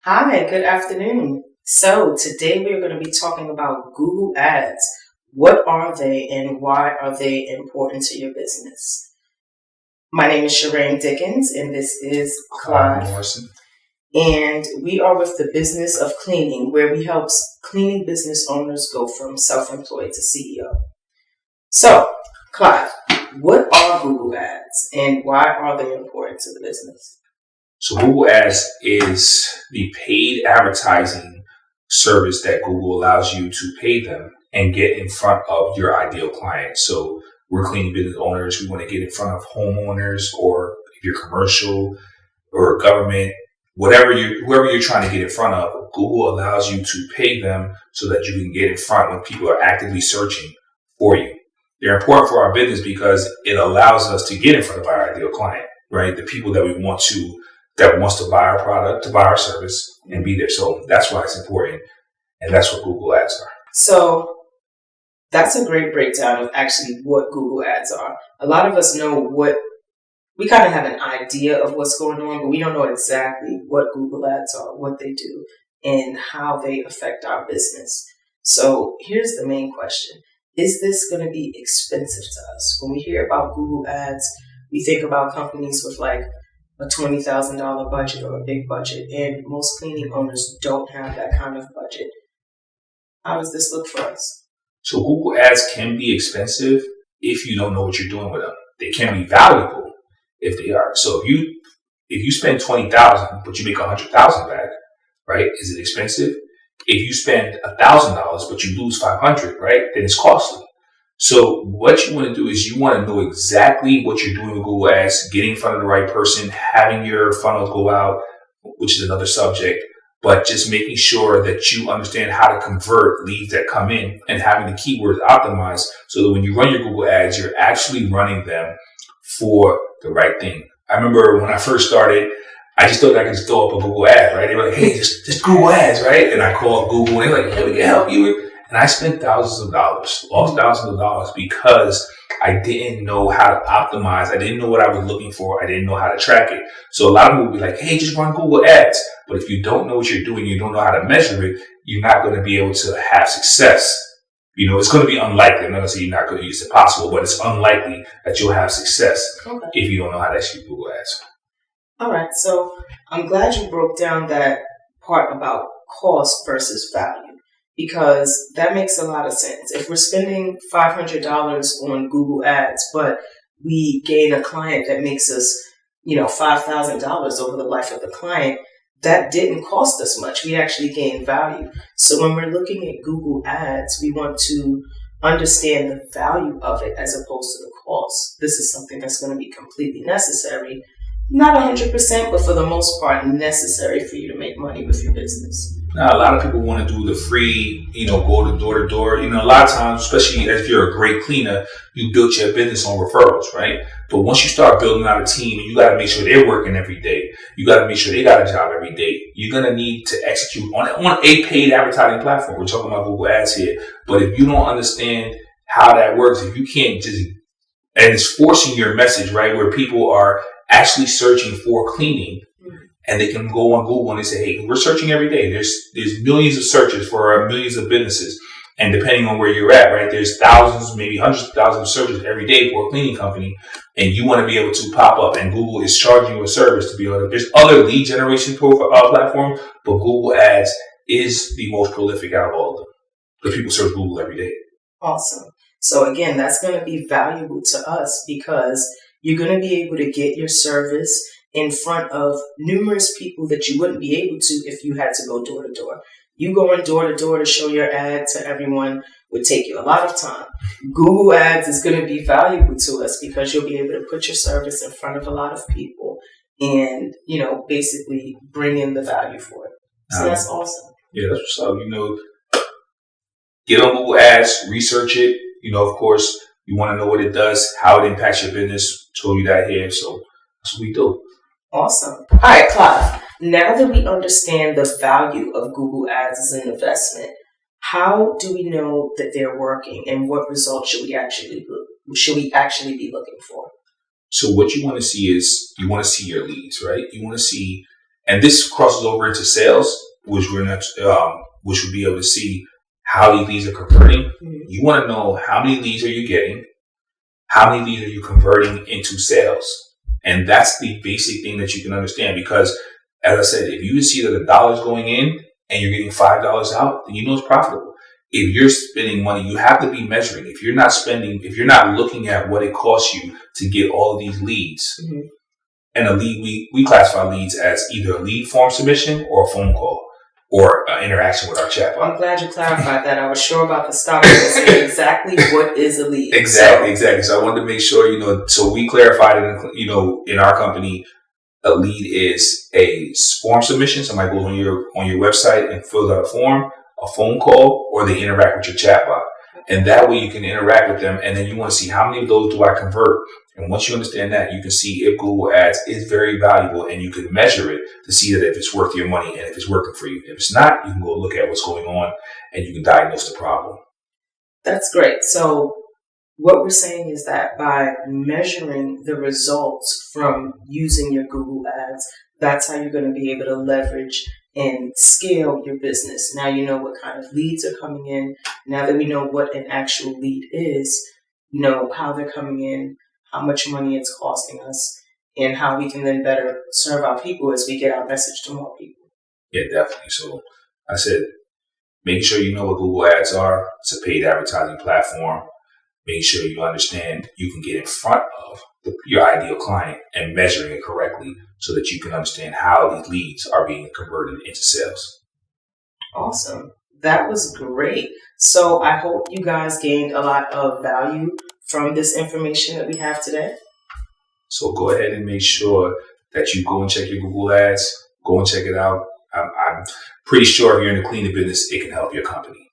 Hi, good afternoon. So today we're going to be talking about Google Ads. What are they and why are they important to your business? My name is Shireen Dickens and this is Clive. Morrison. And we are with the business of cleaning, where we help cleaning business owners go from self-employed to CEO. So, Clive, what are Google Ads and why are they important to the business? So Google Ads is the paid advertising service that Google allows you to pay them and get in front of your ideal client. So we're cleaning business owners. We want to get in front of homeowners, or if you're commercial or government, whoever you're trying to get in front of, Google allows you to pay them so that you can get in front when people are actively searching for you. They're important for our business because it allows us to get in front of our ideal client, right? The people that wants to buy our product, to buy our service, and be there. So that's why it's important, and that's what Google Ads are. So that's a great breakdown of actually what Google Ads are. A lot of us know we kind of have an idea of what's going on, but we don't know exactly what Google Ads are, what they do, and how they affect our business. So here's the main question. Is this going to be expensive to us? When we hear about Google Ads, we think about companies with like a $20,000 budget or a big budget, and most cleaning owners don't have that kind of budget. How does this look for us? So Google Ads can be expensive if you don't know what you're doing with them. They can be valuable if they are. So if you spend $20,000 but you make $100,000 back, right? Is it expensive? If you spend $1,000 but you lose $500, right? Then it's costly. So what you want to do is you want to know exactly what you're doing with Google Ads, getting in front of the right person, having your funnels go out, which is another subject, but just making sure that you understand how to convert leads that come in and having the keywords optimized so that when you run your Google Ads, you're actually running them for the right thing. I remember when I first started, I just thought I could just throw up a Google ad, right? They were like, hey, just Google Ads, right? And I called Google and they were like, yeah, we can help you. And I spent thousands of dollars, lost thousands of dollars because I didn't know how to optimize. I didn't know what I was looking for. I didn't know how to track it. So a lot of people would be like, hey, just run Google Ads. But if you don't know what you're doing, you don't know how to measure it, you're not going to be able to have success. You know, it's going to be unlikely. I'm not going to say you're not going to use it possible, but it's unlikely that you'll have success if you don't know how to actually Google Ads. All right. So I'm glad you broke down that part about cost versus value, because that makes a lot of sense. If we're spending $500 on Google Ads, but we gain a client that makes us, $5,000 over the life of the client, that didn't cost us much. We actually gained value. So when we're looking at Google Ads, we want to understand the value of it as opposed to the cost. This is something that's going to be completely necessary. Not 100%, but for the most part, necessary for you to make money with your business. Now, a lot of people want to do the free, go to door to door. A lot of times, especially if you're a great cleaner, you built your business on referrals, right? But once you start building out a team, you got to make sure they're working every day. You got to make sure they got a job every day. You're going to need to execute on a paid advertising platform. We're talking about Google Ads here. But if you don't understand how that works, if you can't and it's forcing your message, right, where people are actually searching for cleaning, and they can go on Google and they say, hey, we're searching every day. There's millions of searches for millions of businesses. And depending on where you're at, right, there's thousands, maybe hundreds of thousands of searches every day for a cleaning company. And you want to be able to pop up, and Google is charging you a service to be able to. There's other lead generation platforms, but Google Ads is the most prolific out of all of them. Because people search Google every day. Awesome. So again, that's going to be valuable to us because you're going to be able to get your service in front of numerous people that you wouldn't be able to if you had to go door to door. You going door to door to show your ad to everyone would take you a lot of time. Google Ads is going to be valuable to us because you'll be able to put your service in front of a lot of people and, basically bring in the value for it. So that's awesome. Yeah, that's what's up. Get on Google Ads, research it. Of course, you want to know what it does, how it impacts your business. Told you that here, so that's what we do. Awesome. All right, Clive. Now that we understand the value of Google Ads as an investment, how do we know that they're working, and what results should we actually be looking for? So what you want to see is you want to see your leads, right? You want to see And this crosses over into sales, which which we'll be able to see how these leads are converting. Mm-hmm. You want to know how many leads are you getting, how many leads are you converting into sales, and that's the basic thing that you can understand. Because, as I said, if you see that $1 is going in and you're getting $5 out, then you know it's profitable. If you're spending money, you have to be measuring. If you're not looking at what it costs you to get all of these leads. Mm-hmm. And a lead, we classify leads as either a lead form submission or a phone call or interaction with our chatbot. I'm glad you clarified that. I was sure about the stop and say exactly what is a lead. Exactly. So I wanted to make sure, so we clarified it, in our company, a lead is a form submission. Somebody goes on your website and fills out a form, a phone call, or they interact with your chatbot. And that way you can interact with them. And then you want to see how many of those do I convert. And once you understand that, you can see if Google Ads is very valuable, and you can measure it to see that if it's worth your money and if it's working for you. If it's not, you can go look at what's going on and you can diagnose the problem. That's great. So what we're saying is that by measuring the results from using your Google Ads, that's how you're going to be able to leverage and scale your business. Now you know what kind of leads are coming in. Now that we know what an actual lead is, how they're coming in, how much money it's costing us, and how we can then better serve our people as we get our message to more people. Yeah, definitely. So I said, make sure you know what Google Ads are. It's a paid advertising platform. Make sure you understand you can get in front of your ideal client and measuring it correctly so that you can understand how these leads are being converted into sales. Awesome. That was great. So I hope you guys gained a lot of value from this information that we have today. So go ahead and make sure that you go and check your Google Ads. Go and check it out. I'm pretty sure if you're in the cleaning business, it can help your company.